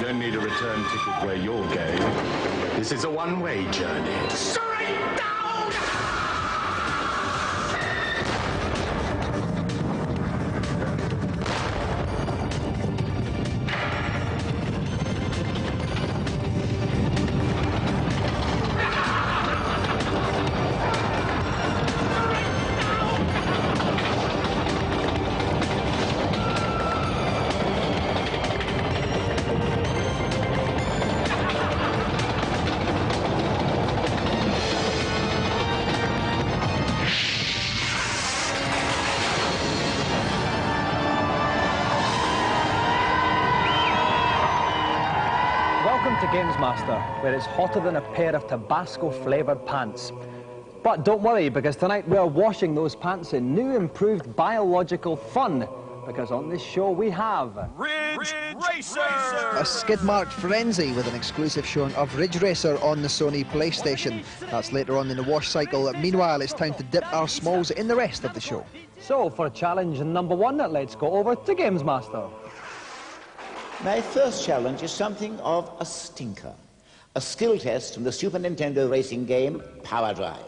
don't need a return ticket where you're going. This is a one-way journey. Straight down! Welcome to Gamesmaster, where it's hotter than a pair of Tabasco-flavoured pants. But don't worry, because tonight we're washing those pants in new improved biological fun. Because on this show we have... Ridge Racer! A skid-marked frenzy with an exclusive showing of Ridge Racer on the Sony PlayStation. That's later on in the wash cycle. Meanwhile, it's time to dip our smalls in the rest of the show. So, for challenge number one, let's go over to Gamesmaster. My first challenge is something of a stinker. A skill test from the Super Nintendo racing game Power Drive.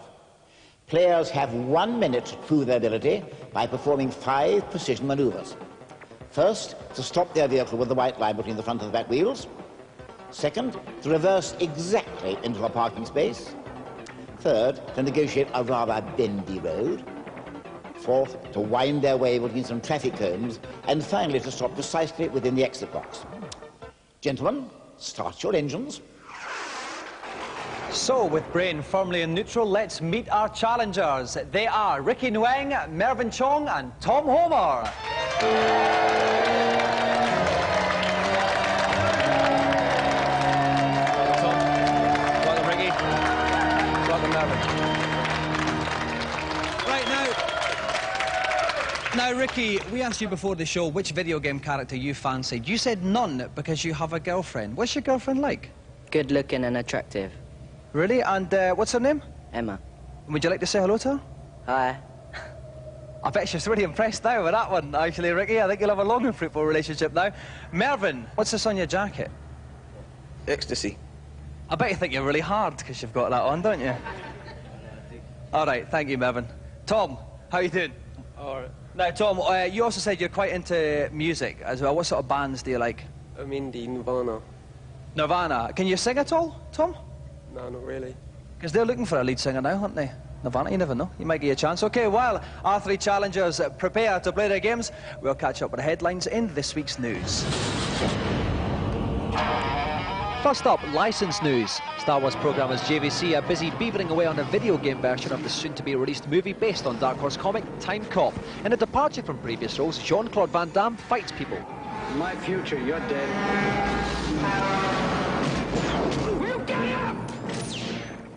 Players have 1 minute to prove their ability by performing 5 precision maneuvers. First, to stop their vehicle with the white line between the front and the back wheels. Second, to reverse exactly into a parking space. Third, to negotiate a rather bendy road. Fourth, to wind their way between some traffic cones. And finally, to stop precisely within the exit box. Gentlemen, start your engines. So, with brain firmly in neutral, let's meet our challengers. They are Ricky Nguyen, Mervyn Chong and Tom Homer. Tom, welcome Ricky, welcome Mervyn. Right, now Ricky, we asked you before the show which video game character you fancied. You said none because you have a girlfriend. What's your girlfriend like? Good looking and attractive. Really? And what's her name? Emma. Would you like to say hello to her? Hi. I bet she's really impressed now with that one, actually, Ricky. I think you'll have a long and fruitful relationship now. Mervyn, what's this on your jacket? Ecstasy. I bet you think you're really hard because you've got that on, don't you? All right, thank you, Mervyn. Tom, how you doing? All right. Now, Tom, you also said you're quite into music as well. What sort of bands do you like? I mean the Nirvana. Nirvana. Can you sing at all, Tom? No, not really. Because they're looking for a lead singer now, aren't they? Nirvana, you never know. You might get a chance. OK, well, our 3 challengers prepare to play their games. We'll catch up with the headlines in this week's news. First up, licensed news. Star Wars programmers JVC are busy beavering away on a video game version of the soon-to-be-released movie based on Dark Horse comic Time Cop. In a departure from previous roles, Jean-Claude Van Damme fights people. In my future, you're dead.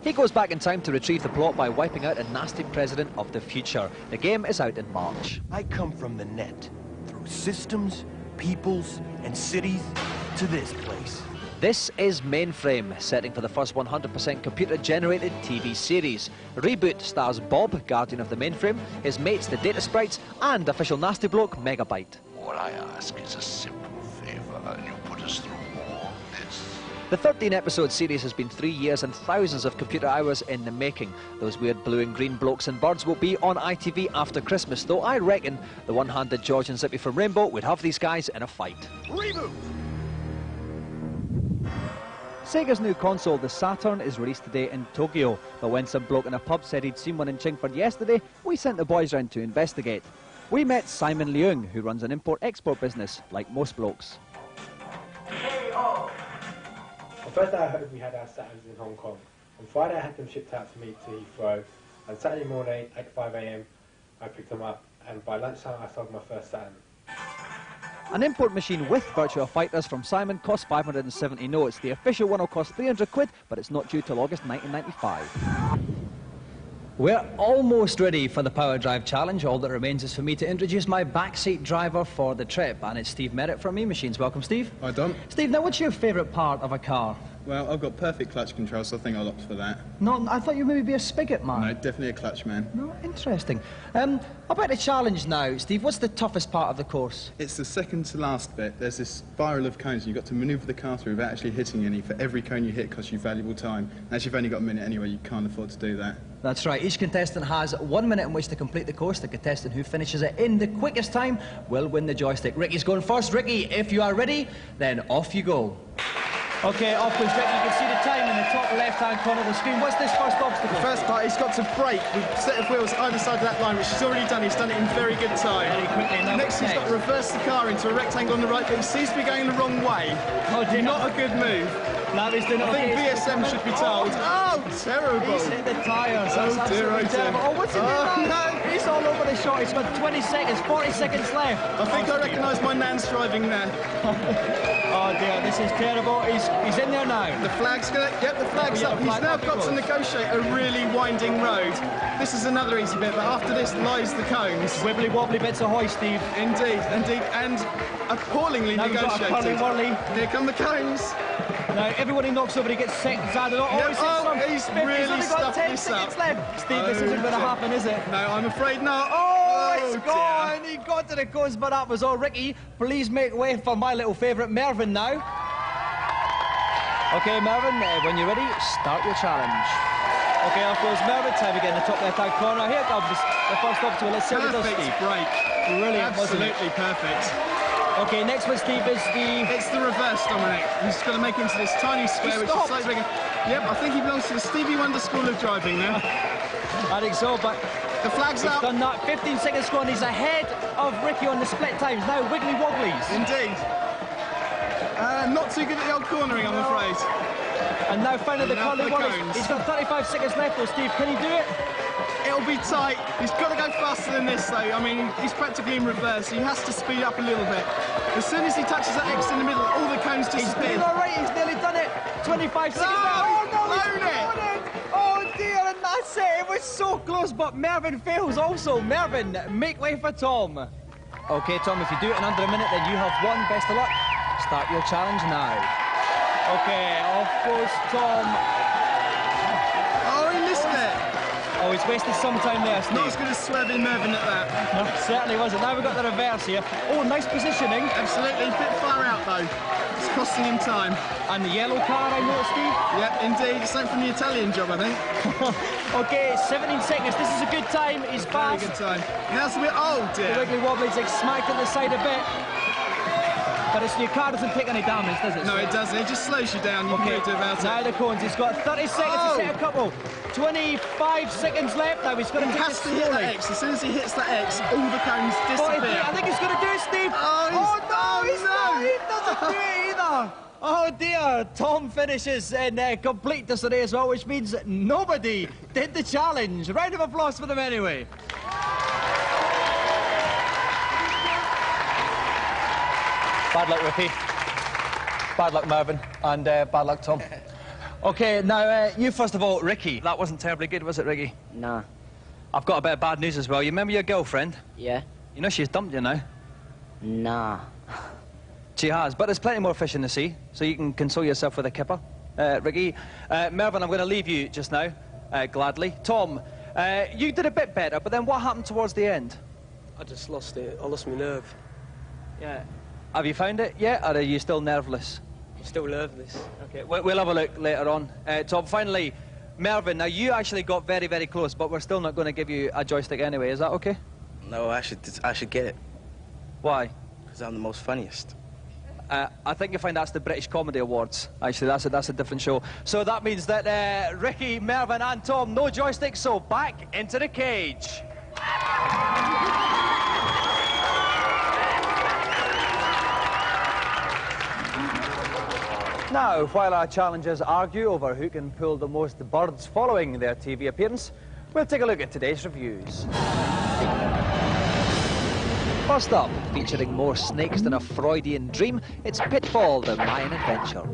He goes back in time to retrieve the plot by wiping out a nasty president of the future. The game is out in March. I come from the net, through systems, peoples, and cities, to this place. This is Mainframe, setting for the first 100% computer-generated TV series. Reboot stars Bob, Guardian of the Mainframe, his mates, the Data Sprites, and official nasty bloke, Megabyte. All I ask is a simple favor, and you put us through all this. The 13-episode series has been 3 years and thousands of computer hours in the making. Those weird blue and green blokes and birds will be on ITV after Christmas, though I reckon the one-handed George and Zippy from Rainbow would have these guys in a fight. Reboot! Sega's new console, the Saturn, is released today in Tokyo. But when some bloke in a pub said he'd seen one in Chingford yesterday, we sent the boys round to investigate. We met Simon Leung, who runs an import-export business, like most blokes. Well, first I heard we had our Saturns in Hong Kong. On Friday I had them shipped out to me to Heathrow. On Saturday morning at 5 AM I picked them up, and by lunchtime I sold my first Saturn. An import machine with Virtua Fighters from Simon costs 570 notes. The official one will cost 300 quid, but it's not due till August 1995. We're almost ready for the Power Drive Challenge. All that remains is for me to introduce my backseat driver for the trip, and it's Steve Merritt from E-Machines. Welcome, Steve. Hi, Dom. Steve, now what's your favourite part of a car? Well, I've got perfect clutch control, so I think I'll opt for that. No, I thought you maybe be a spigot man. No, definitely a clutch man. No, interesting. About the challenge now, Steve, what's the toughest part of the course? It's the second to last bit. There's this spiral of cones, and you've got to manoeuvre the car through without actually hitting any. For every cone you hit costs you valuable time. As you've only got a minute anyway, you can't afford to do that. That's right. Each contestant has 1 minute in which to complete the course. The contestant who finishes it in the quickest time will win the joystick. Ricky's going first. Ricky, if you are ready, then off you go. OK, off goes Ricky. You can see the time in the top left-hand corner of the screen. What's this first obstacle? The first part, he's got to brake with a set of wheels either side of that line, which he's already done. He's done it in very good time. Very quickly. Next, he's got to reverse the car into a rectangle on the right, but he seems to be going the wrong way. Oh, dear. Not a good move. Now he's doing I think VSM should be told. Oh, terrible. He's hit the tyres. That's absolutely terrible. Oh, what's he doing now? No. He's all over the shot. He's got 20 seconds, 40 seconds left. I think I recognise my nan's driving there. Oh dear, this is terrible. He's in there now. The flag's gonna get the flag's up. He's now got to negotiate a really winding road. This is another easy bit, but after this lies the cones. Wibbly wobbly bits ahoy, Steve. Indeed, indeed, and appallingly now negotiated. Here come the cones. Now everyone he knocks over, he gets seconds out of it. He's really stuffed this up. Left. Steve, this isn't going to happen, is it? No, I'm afraid not. Oh, it's gone. He got to the coast, but that was all. Ricky, please make way for my little favourite, Mervyn, now. OK, Mervyn, when you're ready, start your challenge. OK, off goes Mervyn. Time again in the top left-hand corner. Here comes the first obstacle. Let's see what it does, Steve. Perfect break. Brilliant, absolutely perfect. OK, next one, Steve, is the... It's the reverse, Dominic. He's got to make into this tiny square, which is slightly bigger. Yep, I think he belongs to the Stevie Wonder School of Driving now. I think so, but... The flag's he's up. Done that. 15 seconds gone. He's ahead of Ricky on the split times. Now, wiggly wobblies. Indeed. Not too good at the old cornering, I'm afraid. And now finally the curly wobblies. He's got 35 seconds left, though, Steve. Can he do it? It'll be tight. He's got to go faster than this, though. I mean, he's practically in reverse. He has to speed up a little bit. As soon as he touches that X in the middle, all the cones disappear. He's doing all right. He's nearly done it. 25 seconds left. Oh, no, he's blown it. Oh, dear, and that's it. It was so close, but Mervyn fails also. Mervyn, make way for Tom. OK, Tom, if you do it in under a minute, then you have won. Best of luck. Start your challenge now. OK, off goes Tom. Oh, he missed it. Oh, he's wasted some time there, Steve. Not as good as swerving Mervyn at that. No, certainly wasn't. Now we've got the reverse here. Oh, nice positioning. Absolutely. A bit far out, though. It's costing him time. And the yellow car, I know, Steve? Yep, indeed. It's something from the Italian job, I think. OK, 17 seconds. This is a good time. He's fast. Very good time. Now it's a bit... Oh, dear. The wiggly wobbly's like smacked at the side a bit. But your car doesn't take any damage, does it? No, it doesn't. It just slows you down. You can do about it. Now the cones. He's got 30 seconds to set a couple. 25 seconds left. Now he's going to hit that X. As soon as he hits that X, all the cones disappear. I think he's going to do it, Steve. Oh no, he's not. He doesn't do it either. Oh dear. Tom finishes in complete disarray as well, which means nobody did the challenge. Round of applause for them anyway. Bad luck, Ricky. Bad luck, Mervyn. And bad luck, Tom. OK, now, you first of all, Ricky. That wasn't terribly good, was it, Ricky? Nah. I've got a bit of bad news as well. You remember your girlfriend? Yeah. You know she's dumped you now? Nah. She has, but there's plenty more fish in the sea, so you can console yourself with a kipper. Ricky, Mervyn, I'm going to leave you just now, gladly. Tom, you did a bit better, but then what happened towards the end? I just lost it. I lost my nerve. Yeah. Have you found it yet, or are you still nerveless? I'm still nervous. OK, we'll have a look later on. Tom, finally, Mervyn, now you actually got very, very close, but we're still not going to give you a joystick anyway. Is that OK? No, I should get it. Why? Because I'm the most funniest. I think you'll find that's the British Comedy Awards. Actually, that's a different show. So that means that Ricky, Mervyn and Tom, no joystick, so back into the cage. Now, while our challengers argue over who can pull the most birds following their TV appearance, we'll take a look at today's reviews. First up, featuring more snakes than a Freudian dream, it's Pitfall, the Mayan adventure.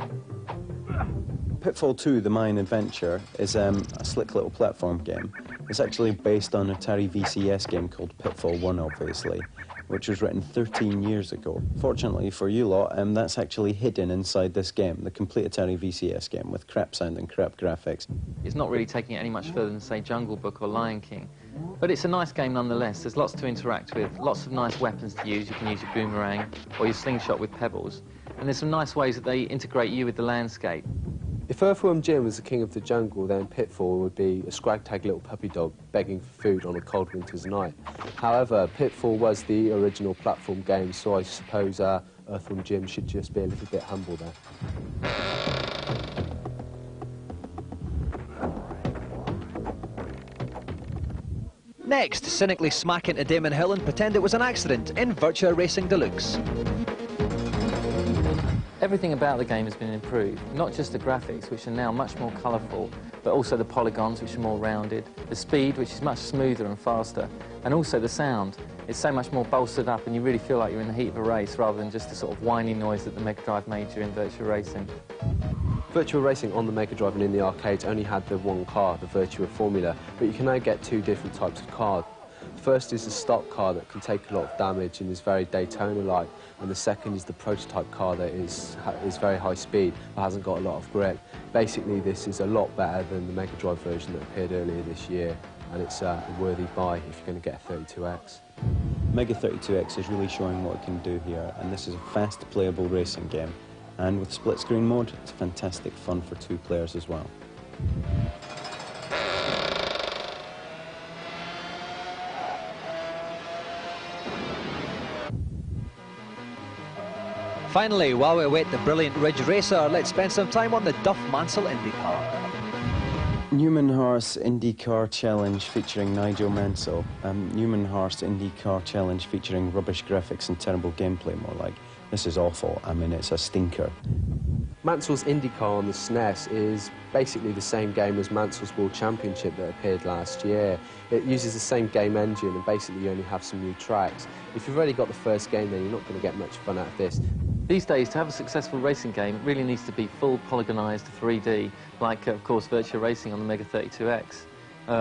Pitfall 2, the Mayan adventure, is a slick little platform game It's actually based on an Atari VCS game called Pitfall 1, obviously, which was written 13 years ago. Fortunately for you lot, that's actually hidden inside this game, the complete Atari VCS game, with crap sound and crap graphics. It's not really taking it any much further than, say, Jungle Book or Lion King. But it's a nice game nonetheless. There's lots to interact with, lots of nice weapons to use. You can use your boomerang or your slingshot with pebbles. And there's some nice ways that they integrate you with the landscape. If Earthworm Jim was the king of the jungle, then Pitfall would be a scrag-tag little puppy dog begging for food on a cold winter's night. However, Pitfall was the original platform game, so I suppose Earthworm Jim should just be a little bit humble there. Next, cynically smack into Damon Hill and pretend it was an accident in Virtua Racing Deluxe. Everything about the game has been improved, not just the graphics, which are now much more colourful, but also the polygons, which are more rounded, the speed, which is much smoother and faster, and also the sound. It's so much more bolstered up, and you really feel like you're in the heat of a race, rather than just the sort of whiny noise that the Mega Drive made during Virtua Racing. Virtua Racing on the Mega Drive and in the arcades only had the one car, the Virtua Formula, but you can now get two different types of cars. The first is the stock car that can take a lot of damage and is very Daytona-like, and the second is the prototype car that is very high speed but hasn't got a lot of grip. Basically, this is a lot better than the Mega Drive version that appeared earlier this year, and it's a worthy buy if you're going to get a 32X. Mega 32X is really showing what it can do here, and this is a fast playable racing game. And with split screen mode, it's fantastic fun for two players as well. Finally, while we await the brilliant Ridge Racer, let's spend some time on the Duff Mansell IndyCar. Newman-Horst IndyCar Challenge featuring Nigel Mansell. Newman-Horst IndyCar Challenge featuring rubbish graphics and terrible gameplay, more like. This is awful. I mean, it's a stinker. Mansell's IndyCar on the SNES is basically the same game as Mansell's World Championship that appeared last year. It uses the same game engine, and basically you only have some new tracks. If you've already got the first game, then you're not going to get much fun out of this. These days, to have a successful racing game, it really needs to be full polygonized 3D, like, of course, Virtua Racing on the Mega 32X,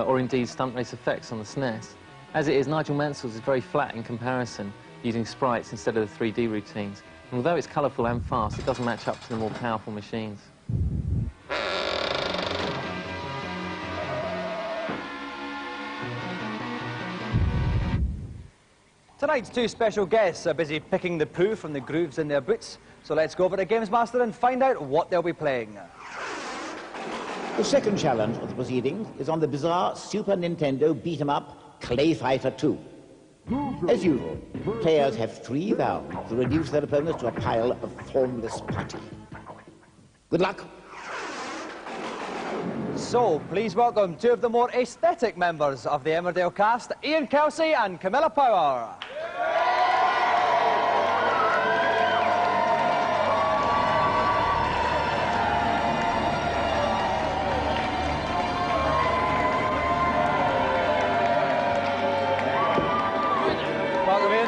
or indeed Stunt Race Effects on the SNES. As it is, Nigel Mansell's is very flat in comparison, using sprites instead of the 3D routines. And although it's colourful and fast, it doesn't match up to the more powerful machines. Tonight's two special guests are busy picking the poo from the grooves in their boots, so let's go over to Gamesmaster and find out what they'll be playing. The second challenge of the proceedings is on the bizarre Super Nintendo beat-em-up Clay Fighter 2. As usual, players have 3 rounds to reduce their opponents to a pile of formless putty. Good luck. So, please welcome two of the more aesthetic members of the Emmerdale cast, Ian Kelsey and Camilla Power. Welcome in.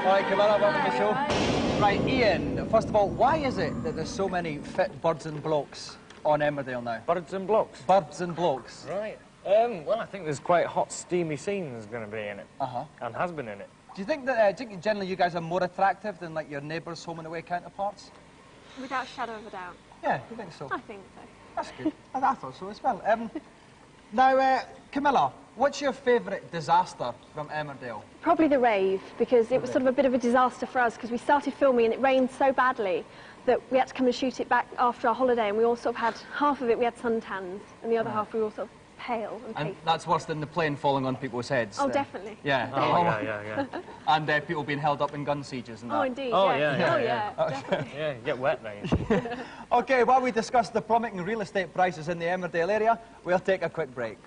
All right, Camilla, welcome to the show. Right, Ian, first of all, why is it that there's so many fit birds and blokes on Emmerdale now? Birds and blokes? Birds and blokes. Right. Well, I think there's quite hot, steamy scenes going to be in it. Uh-huh. And has been in it. Do you think that generally you guys are more attractive than, like, your neighbours' home and away counterparts? Without a shadow of a doubt. Yeah, you think so? I think so. That's good. I thought so as well. Now, Camilla, what's your favourite disaster from Emmerdale? Probably the rave, because it was sort of a bit of a disaster for us, because we started filming and it rained so badly that we had to come and shoot it back after our holiday, and we all sort of had, half of it we had suntans, and the other half we were all sort of pale and pasty. And that's worse than the plane falling on people's heads. Oh, definitely. Yeah. Oh, yeah. And people being held up in gun sieges and that. Oh, indeed, Oh, yeah. yeah. Definitely. Yeah, you get wet, mate. OK, while we discuss the plummeting real estate prices in the Emmerdale area, we'll take a quick break.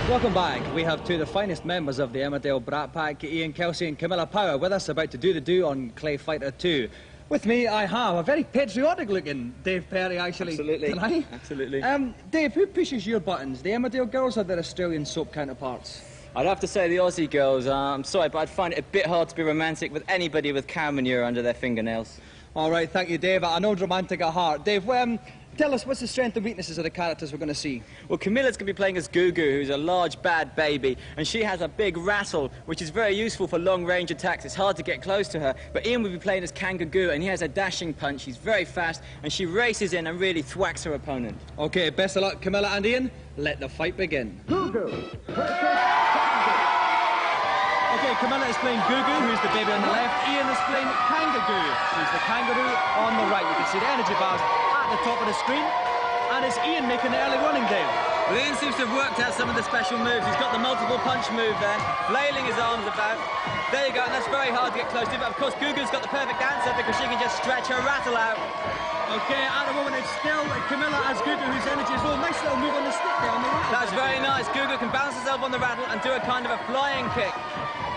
Welcome back. We have two of the finest members of the Emmerdale Brat Pack, Ian Kelsey and Camilla Power, with us about to do the do on Clay Fighter 2. With me, I have a very patriotic-looking Dave Perry, actually. Absolutely. Tonight. Absolutely. Dave, who pushes your buttons, the Emmerdale girls or their Australian soap counterparts? I'd have to say the Aussie girls. I'm sorry, but I'd find it a bit hard to be romantic with anybody with cow manure under their fingernails. All right, thank you, Dave. I know romantic at heart. Dave, tell us, what's the strengths and weaknesses of the characters we're going to see? Well, Camilla's going to be playing as Gugu, who's a large, bad baby, and she has a big rattle, which is very useful for long-range attacks. It's hard to get close to her. But Ian will be playing as Kangaroo, and he has a dashing punch. He's very fast, and she races in and really thwacks her opponent. OK, best of luck, Camilla and Ian. Let the fight begin. Gugu. OK, Camilla is playing Gugu, who's the baby on the left. Ian is playing Kangaroo, who's the kangaroo on the right. You can see the energy bars at the top of the screen. And it's Ian making the early running, Dave. Well, Ian seems to have worked out some of the special moves. He's got the multiple punch move there, flailing his arms about. There you go, and that's very hard to get close to. But of course, Gugu's got the perfect answer because she can just stretch her rattle out. OK, at the moment it's still Camilla as Gugu, whose energy is all. Nice little move on the stick there on the rattle. That's very nice. Gugu can bounce herself on the rattle and do a kind of a flying kick.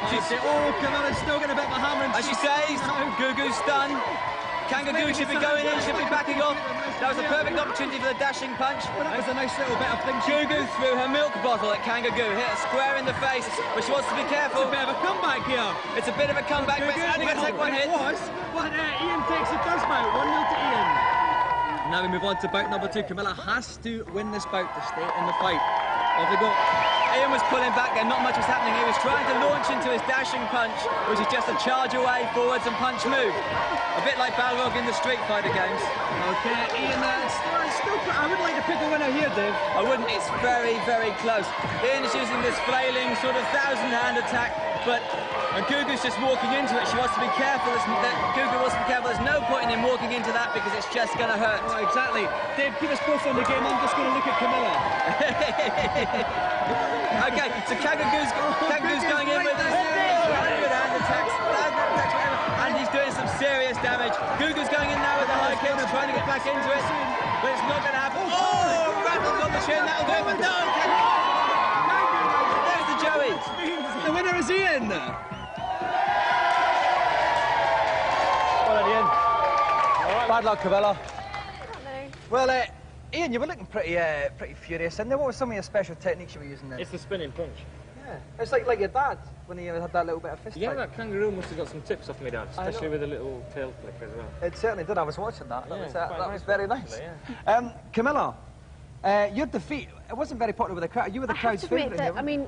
Camilla's still getting a bit of a hammer. As she says, Gugu's stunned. Kangaroo should be going in, should be backing off. That was a perfect opportunity for the dashing punch. Well, that was a nice little bit of thing. Gugu threw her milk bottle at Kangaroo, hit her square in the face, but she wants to be careful. It's a bit of a comeback here. It's a bit of a comeback, but it's only going to take one hit. But Ian takes the first bout, 1-0 to Ian. Now we move on to bout number 2. Camilla has to win this bout to stay in the fight. Off we go. Ian was pulling back there, not much was happening. He was trying to launch into his dashing punch, which is just a charge away, forwards and punch move. A bit like Balrog in the Street Fighter games. OK, Ian, I would like to pick a winner here, Dave. I wouldn't, it's very, very close. Ian is using this flailing sort of thousand-hand attack, but Gugu's just walking into it. She wants to be careful. Gugu wants to be careful. There's no point in him walking into that because it's just going to hurt. Oh, exactly. Dave, keep us both on the game. I'm just going to look at Camilla. OK, so Kangaroo's going in with his 100-hand attacks, and he's doing some serious damage. Gugu's going in now with the high kicks, trying to get back into it, but it's not going to happen. Oh, rattles on the chin, that'll do it, but no! There's the Joey. The winner is Ian. Well done, Ian. Bad luck, Camilla. Well, Ian, you were looking pretty furious in there. What were some of your special techniques you were using then? It's the spinning punch. Yeah, it's like your dad when he had that little bit of fist Yeah, fight. that Kangaroo must have got some tips off me dad, especially with a little tail flick as well. It certainly did. I was watching that. That was very nice. Yeah. Camilla, your defeat, it wasn't very popular with the crowd. You were the crowd's favourite here. I mean,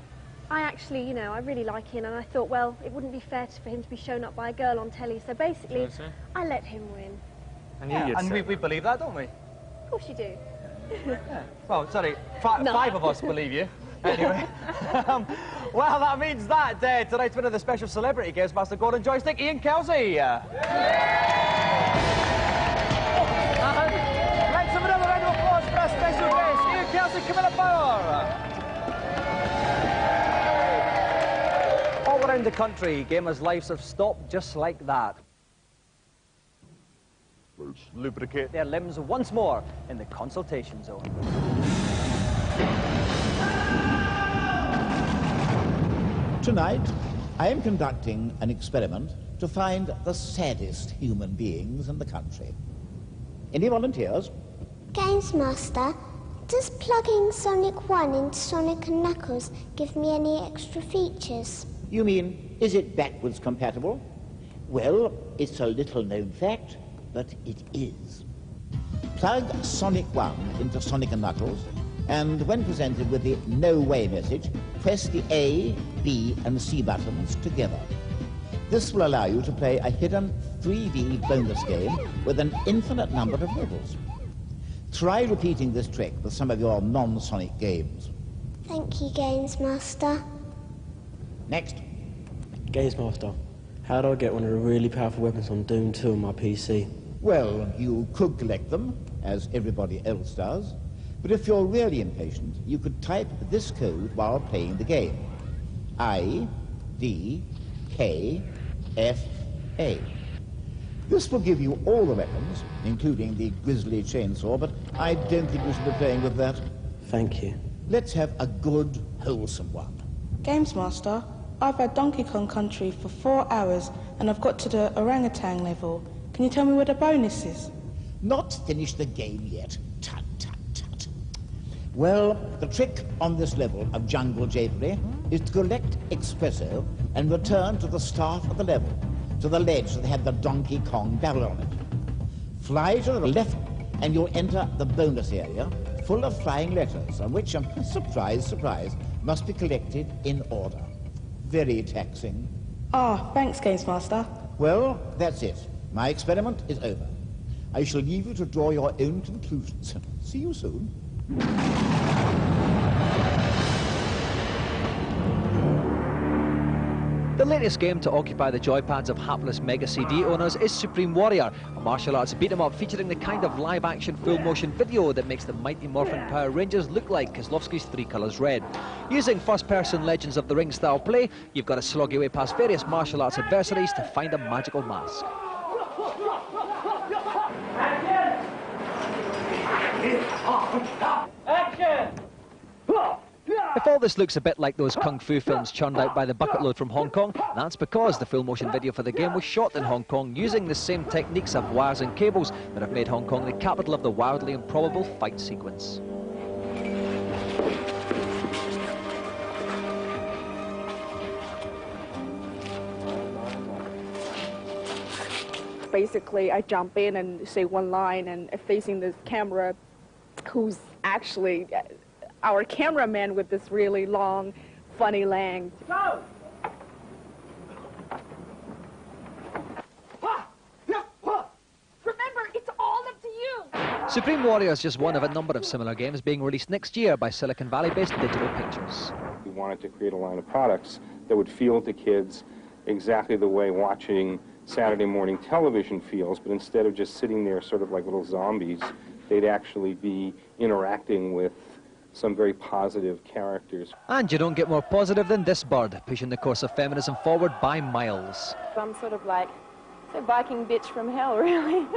I actually, you know, I really like Ian, and I thought, well, it wouldn't be fair for him to be shown up by a girl on telly. So basically, I let him win. And we believe that, don't we? Of course you do. Yeah. Well, sorry, five of us believe you. Anyway, well, that means that tonight's winner of the special celebrity Gamesmaster Golden Joystick, Ian Kelsey. Let's have another round of applause for our special guest, Ian Kelsey, Camilla Power. All around the country, gamers' lives have stopped just like that. Let's lubricate their limbs once more in the consultation zone. Tonight, I am conducting an experiment to find the saddest human beings in the country. Any volunteers? Gamesmaster, does plugging Sonic 1 into Sonic & Knuckles give me any extra features? You mean, is it backwards compatible? Well, it's a little-known fact, but it is. Plug Sonic 1 into Sonic & Knuckles, and when presented with the no way message, press the A, B and C buttons together. This will allow you to play a hidden 3D bonus game with an infinite number of levels. Try repeating this trick with some of your non-Sonic games. Thank you, Gamesmaster. Next. Gamesmaster, how do I get one of the really powerful weapons on Doom 2 on my PC? Well, you could collect them, as everybody else does. But if you're really impatient, you could type this code while playing the game. I, D, K, F, A. This will give you all the weapons, including the grisly chainsaw, but I don't think you should be playing with that. Thank you. Let's have a good, wholesome one. Gamesmaster, I've had Donkey Kong Country for 4 hours and I've got to the orangutan level. Can you tell me what the bonus is? Not finished the game yet. Tut, tut, tut. Well, the trick on this level of jungle japery is to collect espresso and return to the start of the level, to the ledge that had the Donkey Kong barrel on it. Fly to the left and you'll enter the bonus area, full of flying letters, on which, surprise, surprise, must be collected in order. Very taxing. Ah, thanks, Gamesmaster. Well, that's it. My experiment is over. I shall leave you to draw your own conclusions. See you soon. The latest game to occupy the joypads of hapless Mega CD owners is Supreme Warrior, a martial arts beat-em-up featuring the kind of live-action full-motion video that makes the Mighty Morphin Power Rangers look like Kozlovsky's Three Colours Red. Using first-person Legends of the Ring style play, you've got to slog your way past various martial arts adversaries to find a magical mask. Action! If all this looks a bit like those kung fu films churned out by the bucket load from Hong Kong, that's because the full motion video for the game was shot in Hong Kong using the same techniques of wires and cables that have made Hong Kong the capital of the wildly improbable fight sequence. Basically, I jump in and say one line, and facing the camera, who's actually our cameraman with this really long, funny lens. Go! Remember, it's all up to you! Supreme Warrior is just one of a number of similar games being released next year by Silicon Valley-based Digital Pictures. We wanted to create a line of products that would feel to kids exactly the way watching Saturday morning television feels, but instead of just sitting there sort of like little zombies, they'd actually be interacting with some very positive characters. And you don't get more positive than this bird, pushing the course of feminism forward by miles. I'm sort of like a Viking bitch from hell, really.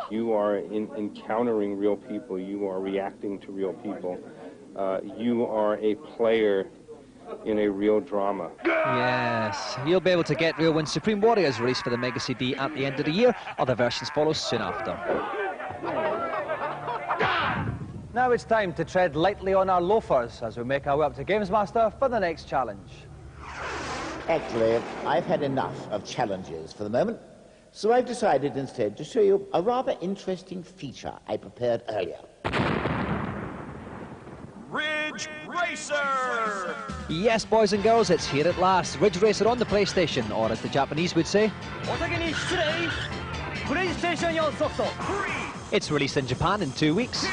You are encountering real people. You are reacting to real people. You are a player in a real drama. Yes, you'll be able to get real when Supreme Warrior is released for the Mega CD at the end of the year. Other versions follow soon after. Now it's time to tread lightly on our loafers as we make our way up to Gamesmaster for the next challenge. Actually, I've had enough of challenges for the moment, so I've decided instead to show you a rather interesting feature I prepared earlier. Ridge Racer! Yes, boys and girls, it's here at last. Ridge Racer on the PlayStation, or as the Japanese would say, it's released in Japan in 2 weeks.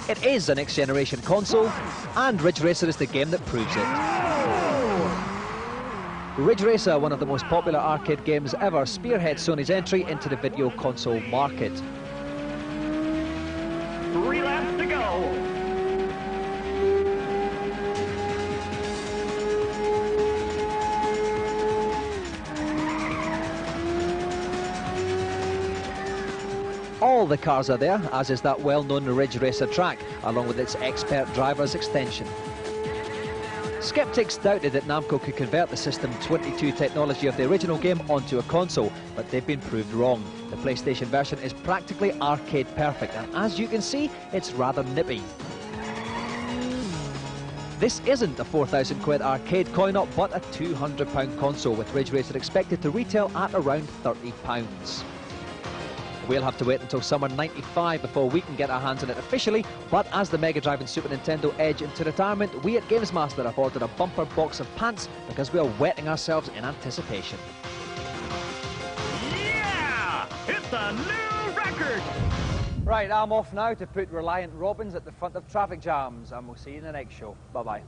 It is a next-generation console, and Ridge Racer is the game that proves it. Ridge Racer, one of the most popular arcade games ever, spearheads Sony's entry into the video console market. 3 laps to go. All the cars are there, as is that well-known Ridge Racer track, along with its expert driver's extension. Skeptics doubted that Namco could convert the System 22 technology of the original game onto a console, but they've been proved wrong. The PlayStation version is practically arcade perfect, and as you can see, it's rather nippy. This isn't a 4,000 quid arcade coin-op, but a £200 console, with Ridge Racer expected to retail at around £30. We'll have to wait until summer '95 before we can get our hands on it officially, but as the Mega Drive and Super Nintendo edge into retirement, we at Gamesmaster have ordered a bumper box of pants because we are wetting ourselves in anticipation. Yeah! It's a new record! Right, I'm off now to put Reliant Robins at the front of traffic jams, and we'll see you in the next show. Bye-bye.